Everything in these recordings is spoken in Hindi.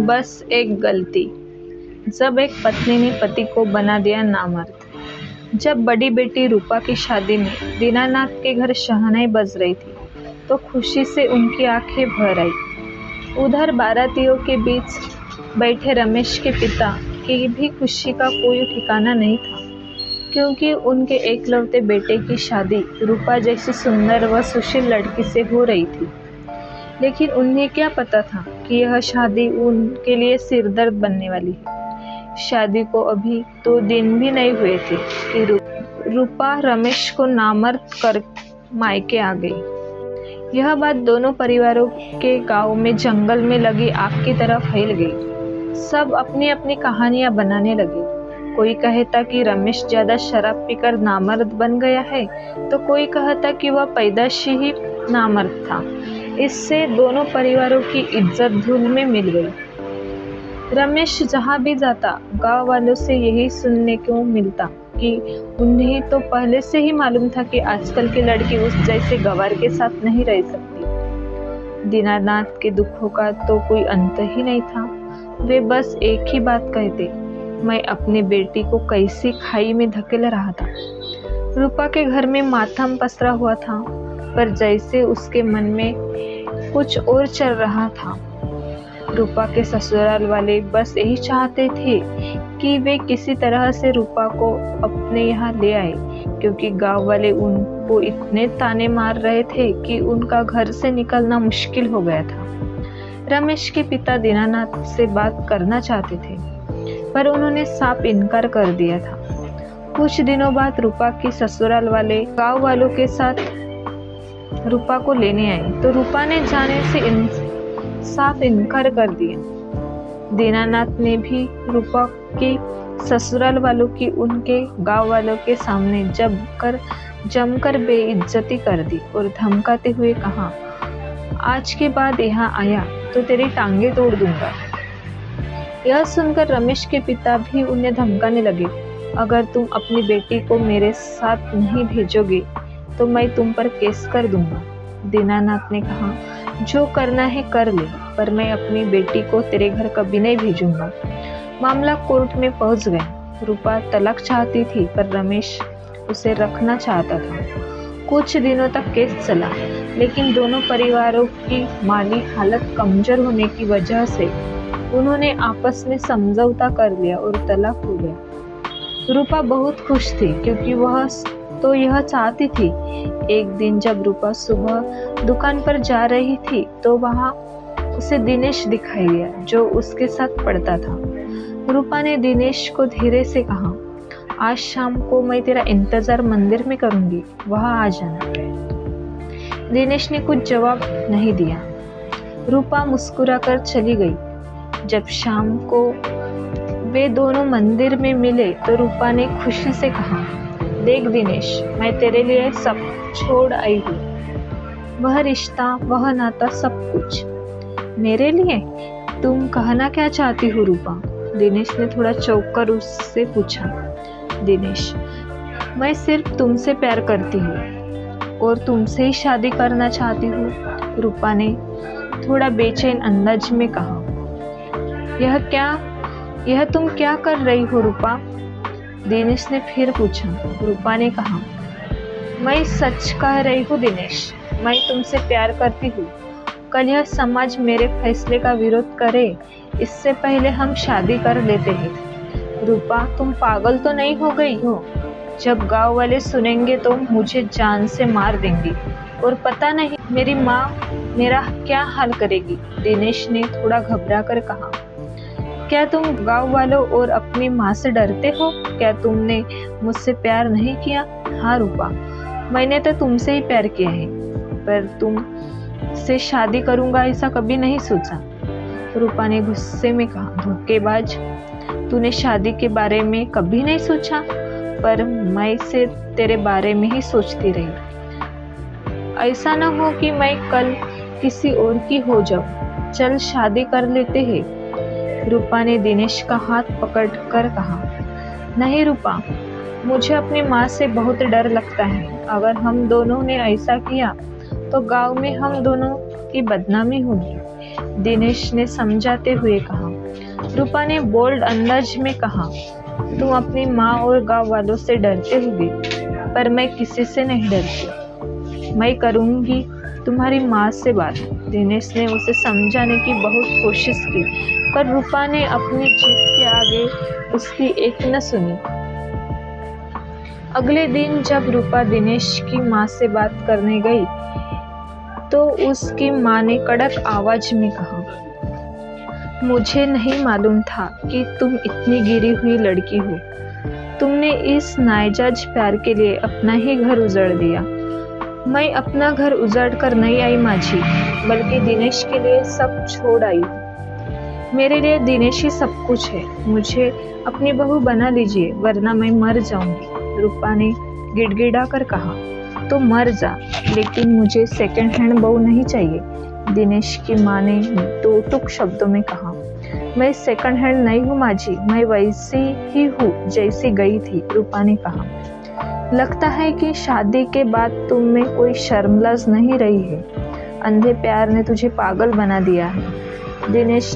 बस एक गलती। जब एक पत्नी ने पति को बना दिया नामर्द। जब बड़ी बेटी रूपा की शादी में दीनानाथ के घर शहनाई बज रही थी तो खुशी से उनकी आंखें भर आई। उधर बारातियों के बीच बैठे रमेश के पिता की भी खुशी का कोई ठिकाना नहीं था, क्योंकि उनके एकलौते बेटे की शादी रूपा जैसी सुंदर व सुशील लड़की से हो रही थी। लेकिन उन्हें क्या पता था कि यह शादी उनके लिए सिरदर्द बनने वाली है। शादी को अभी 2 दिन भी नहीं हुए थे कि रूपा रमेश को नामर्द कर मायके आ गई। यह बात दोनों परिवारों के गांव में जंगल में लगी आग की तरह फैल गई। सब अपनी अपनी कहानियां बनाने लगे। कोई कहता कि रमेश ज्यादा शराब पीकर नामर्द बन गया है, तो कोई कहता कि वह पैदाशी ही नामर्द था। इससे दोनों परिवारों की इज्जत धूल में मिल गई। रमेश जहाँ भी जाता गांव वालों से यही सुनने को मिलता कि उन्हें तो पहले से ही मालूम था कि आजकल की लड़की उस जैसे गंवार के साथ नहीं रह सकती। दीनानाथ के दुखों का तो कोई अंत ही नहीं था। वे बस एक ही बात कहते, मैं अपनी बेटी को कैसी खाई में धकेल रहा था। रूपा के घर में मातम पसरा हुआ था, पर जैसे उसके मन में कुछ और चल रहा था। रूपा के ससुराल वाले बस यही चाहते थे कि वे किसी तरह से रूपा को अपने यहाँ ले आए, क्योंकि गांव वाले उनको इतने ताने मार रहे थे कि उनका घर से निकलना मुश्किल हो गया था। रमेश के पिता दीनानाथ से बात करना चाहते थे, पर उन्होंने साफ इनकार कर दिया था। कुछ दिनों बाद रूपा की ससुराल वाले गांव वालों के साथ रूपा को लेने आए, तो रूपा ने जाने से साफ इनकार कर दिया। दीनानाथ ने भी रूपा के ससुराल वालों की उनके गांव वालों के सामने जमकर बेइज्जती कर दी और धमकाते हुए कहा, आज के बाद यहाँ आया तो तेरी टांगे तोड़ दूंगा। यह सुनकर रमेश के पिता भी उन्हें धमकाने लगे, अगर तुम अपनी बेटी को मेरे साथ नहीं भेजोगे तो मैं तुम पर केस कर दूंगा। दीनानाथ ने कहा, जो करना है कर ले, पर मैं अपनी बेटी को तेरे घर कभी नहीं भेजूंगा। मामला कोर्ट में पहुंच गया। रूपा तलाक चाहती थी, पर रमेश उसे रखना चाहता था। कुछ दिनों तक केस चला, लेकिन दोनों परिवारों की माली हालत कमजोर होने की वजह से उन्होंने आपस में समझौता कर लिया और तलाक हो गया। रूपा बहुत खुश थी, क्योंकि वह तो यह चाहती थी। एक दिन जब रूपा सुबह दुकान पर जा रही थी तो वहां उसे दिनेश दिखाई दिया, जो उसके साथ पढ़ता था। रूपा ने दिनेश को धीरे से कहा, आज शाम को मैं तेरा इंतजार मंदिर में करूंगी, वहां आ जाना। दिनेश ने कुछ जवाब नहीं दिया। रूपा मुस्कुराकर चली गई। जब शाम को वे दोनों मंदिर में मिले तो रूपा ने खुशी से कहा, देख दिनेश, मैं तेरे लिए सब छोड़ आई हूँ। वह रिश्ता, वह नाता, सब कुछ मेरे लिए। तुम कहना क्या चाहती हो रूपा? दिनेश ने थोड़ा चौंक कर उससे पूछा। दिनेश, मैं सिर्फ तुमसे प्यार करती हूँ और तुमसे ही शादी करना चाहती हूँ, रूपा ने थोड़ा बेचैन अंदाज में कहा। यह तुम क्या कर रही हो रूपा? दिनेश ने फिर पूछा। रूपा ने कहा, मैं सच कह रही हूँ दिनेश, मैं तुमसे प्यार करती हूँ। कल यह समाज मेरे फैसले का विरोध करे, इससे पहले हम शादी कर लेते हैं। रूपा, तुम पागल तो नहीं हो गई हो? जब गांव वाले सुनेंगे तो मुझे जान से मार देंगे, और पता नहीं मेरी माँ मेरा क्या हाल करेगी। दिनेश ने थोड़ा घबरा कर कहा, क्या तुम गांव वालों और अपनी माँ से डरते हो? क्या तुमने मुझसे प्यार नहीं किया? हाँ रूपा, मैंने तो तुमसे ही प्यार किया है, पर तुम से शादी करूंगा ऐसा कभी नहीं सोचा। रूपा ने गुस्से में कहा, धोखेबाज, तूने शादी के बारे में कभी नहीं सोचा, पर मैं से तेरे बारे में ही सोचती रही। ऐसा न हो कि मैं कल किसी और की हो जाऊं। चल शादी कर लेते हैं। रूपा ने दिनेश का हाथ पकड़कर कहा, नहीं रूपा, मुझे अपनी माँ से बहुत डर लगता है। अगर हम दोनों ने ऐसा किया तो गांव में हम दोनों की बदनामी होगी। दिनेश ने समझाते हुए कहा। रूपा ने बोल्ड अंदाज में कहा, तुम अपनी माँ और गांव वालों से डरते होगे, पर मैं किसी से नहीं डरती। मैं करूँगी तुम्हारी माँ से बात। दिनेश ने उसे समझाने की बहुत कोशिश की, पर रूपा ने अपनी जिद के आगे उसकी एक न सुनी। अगले दिन जब रूपा दिनेश की माँ से बात करने गई तो उसकी माँ ने कड़क आवाज में कहा, मुझे नहीं मालूम था कि तुम इतनी गिरी हुई लड़की हो। तुमने इस नाजायज प्यार के लिए अपना ही घर उजाड़ दिया। मैं अपना घर उजाड़ कर नहीं आई माँ जी, बल्कि दिनेश के लिए सब छोड़ आई। मेरे लिए दिनेश ही सब कुछ है। मुझे अपनी बहू बना लीजिए, वरना मैं मर जाऊंगी। रूपा ने गिड़गिड़ा कर कहा, तो मर जा, लेकिन मुझे सेकंड हैंड बहू नहीं चाहिए। दिनेश की माँ ने दो टुक शब्दों में कहा, मैं सेकंड हैंड नहीं हूँ माँ जी, मैं वैसी ही हूँ जैसी गई थी। रूपा ने कहा, लगता है कि शादी के बाद तुम में कोई शर्मलज नहीं रही है। अंधे प्यार ने तुझे पागल बना दिया है। दिनेश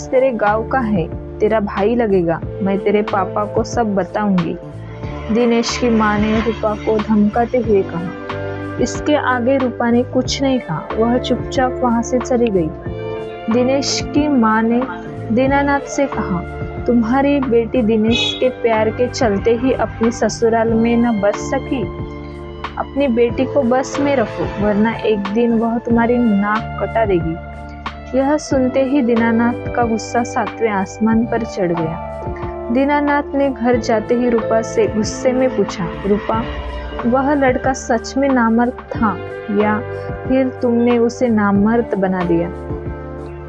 तेरे गांव का है, तेरा भाई लगेगा। मैं तेरे पापा को सब बताऊंगी। दिनेश की माँ ने रूपा को धमकाते हुए कहा। इसके आगे रूपा ने कुछ नहीं कहा, वह चुपचाप वहां से चली गई। दिनेश की माँ ने दीनानाथ से कहा, तुम्हारी बेटी दिनेश के प्यार के चलते ही अपनी ससुराल में न बस सकी। अपनी बेटी को बस में रखो, वरना एक दिन वह तुम्हारी नाक कटा देगी। यह सुनते ही दीनानाथ का गुस्सा 7वें आसमान पर चढ़ गया। दीनानाथ ने घर जाते ही रूपा से गुस्से में पूछा, रूपा, वह लड़का सच में नामर्द था या फिर तुमने उसे नामर्द बना दिया?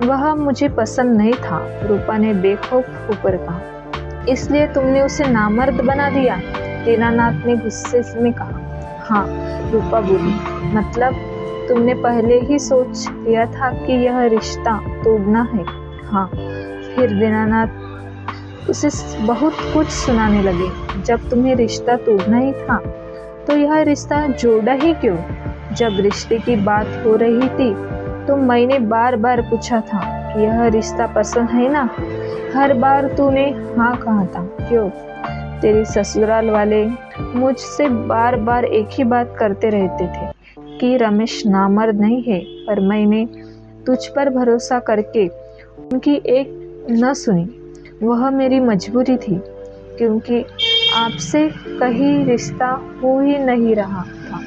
वह मुझे पसंद नहीं था, रूपा ने बेखौफ होकर कहा। इसलिए तुमने उसे नामर्द बना दिया? दीनानाथ ने गुस्से में कहा। हाँ, रूपा बोली, मतलब तुमने पहले ही सोच लिया था कि यह रिश्ता तोड़ना है? हाँ। फिर दीनानाथ उसे बहुत कुछ सुनाने लगे। जब तुम्हें रिश्ता तोड़ना ही था तो यह रिश्ता जोड़ा ही क्यों? जब रिश्ते की बात हो रही थी तो मैंने बार बार पूछा था कि यह रिश्ता पसंद है ना? हर बार तूने हाँ कहा था। क्यों? तेरी ससुराल वाले मुझसे बार बार एक ही बात करते रहते थे कि रमेश नामर्द नहीं है, पर मैंने तुझ पर भरोसा करके उनकी एक न सुनी। वह मेरी मजबूरी थी, क्योंकि आपसे कहीं रिश्ता हो ही नहीं रहा था।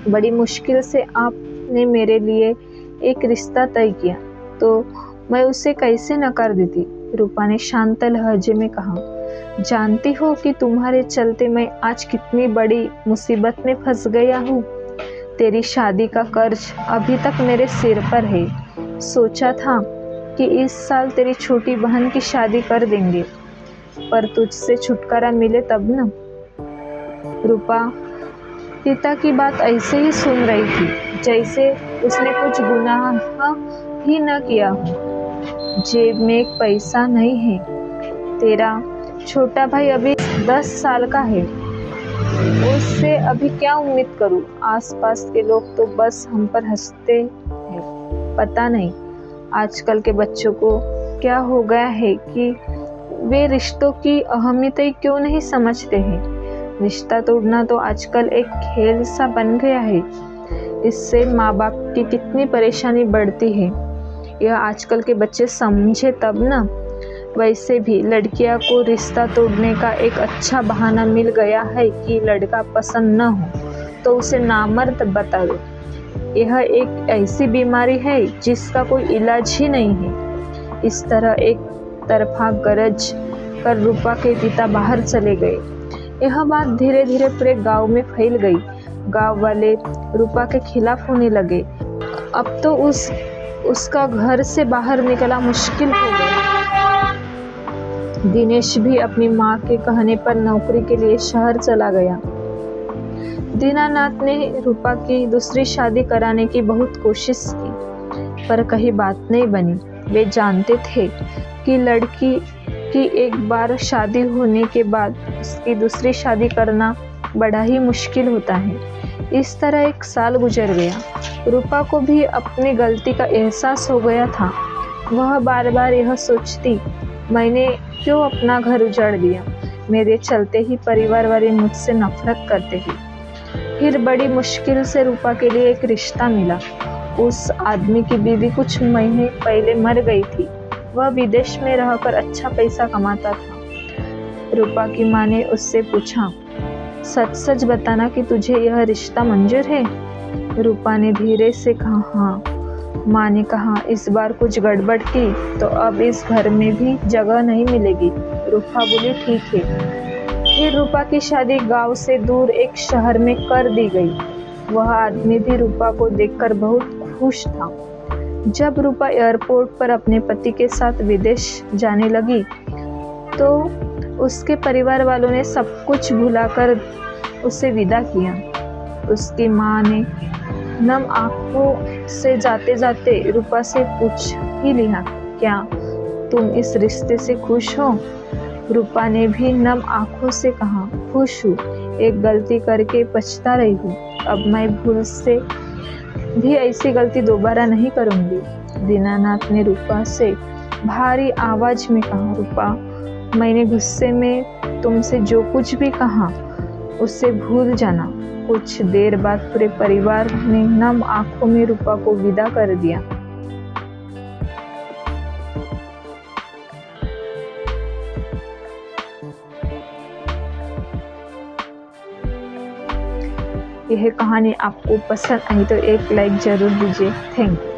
बड़ी मुश्किल से आपने मेरे लिए एक रिश्ता तय किया, तो मैं उसे कैसे नकार देती? रूपा ने शांत लहजे में कहा, जानती हो कि तुम्हारे चलते मैं आज कितनी बड़ी मुसीबत में फंस गया हूँ। तेरी शादी का कर्ज अभी तक मेरे सिर पर है। सोचा था कि इस साल तेरी छोटी बहन की शादी कर देंगे, पर तुझसे छुटकारा मिले तब न। रूपा पिता की बात ऐसे ही सुन रही थी जैसे उसने कुछ गुनाह ही न किया हो। जेब में एक पैसा नहीं है। तेरा छोटा भाई अभी 10 साल का है, उससे अभी क्या उम्मीद करूं? आसपास के लोग तो बस हम पर हंसते हैं। पता नहीं आजकल के बच्चों को क्या हो गया है कि वे रिश्तों की अहमियत क्यों नहीं समझते हैं। रिश्ता तोड़ना तो आजकल एक खेल सा बन गया है। इससे माँ बाप की कितनी परेशानी बढ़ती है, यह आजकल के बच्चे समझे तब ना। वैसे भी लड़कियां को रिश्ता तोड़ने का एक अच्छा बहाना मिल गया है कि लड़का पसंद न हो तो उसे नामर्द बता दो। यह एक ऐसी बीमारी है जिसका कोई इलाज ही नहीं है। इस तरह एक तरफा गरज कर रूपा के पिता बाहर चले गए। यह बात धीरे धीरे पूरे गांव में फैल गई। गांव वाले रूपा के खिलाफ होने लगे। अब तो उसका घर से बाहर निकलना मुश्किल हो गया। दिनेश भी अपनी माँ के कहने पर नौकरी के लिए शहर चला गया। दीनानाथ ने रूपा की दूसरी शादी कराने की बहुत कोशिश की, पर कहीं बात नहीं बनी। वे जानते थे कि लड़की की एक बार शादी होने के बाद उसकी दूसरी शादी करना बड़ा ही मुश्किल होता है। इस तरह एक साल गुजर गया। रूपा को भी अपनी गलती का एहसास हो गया था। वह बार बार यह सोचती, मैंने क्यों अपना घर उजाड़ दिया, मेरे चलते ही परिवार वाले मुझसे नफरत करते हैं। फिर बड़ी मुश्किल से रूपा के लिए एक रिश्ता मिला। उस आदमी की बीवी कुछ महीने पहले मर गई थी। वह विदेश में रहकर अच्छा पैसा कमाता था। रूपा की माँ ने उससे पूछा, सच सच बताना कि तुझे यह रिश्ता मंजूर है? रूपा ने धीरे से कहा, हाँ। माँ ने कहा, इस बार कुछ गड़बड़ की तो अब इस घर में भी जगह नहीं मिलेगी। रूपा बोली, ठीक है। फिर रूपा की शादी गांव से दूर एक शहर में कर दी गई। वह आदमी भी रूपा को देखकर बहुत खुश था। जब रूपा एयरपोर्ट पर अपने पति के साथ विदेश जाने लगी तो उसके परिवार वालों ने सब कुछ भुलाकर उसे विदा किया। उसकी माँ ने नम आंखों से जाते जाते रूपा से पूछ ही लिया, क्या तुम इस रिश्ते से खुश हो? रूपा ने भी नम आंखों से कहा, खुश हूँ, एक गलती करके पछता रही हूँ। अब मैं भूल से भी ऐसी गलती दोबारा नहीं करूँगी। दीनानाथ ने रूपा से भारी आवाज में कहा, रूपा, मैंने गुस्से में तुमसे जो कुछ भी कहा उससे भूल जाना। कुछ देर बाद पूरे परिवार ने नम आंखों में रूपा को विदा कर दिया। यह कहानी आपको पसंद आई तो एक लाइक जरूर दीजिए। Thank you.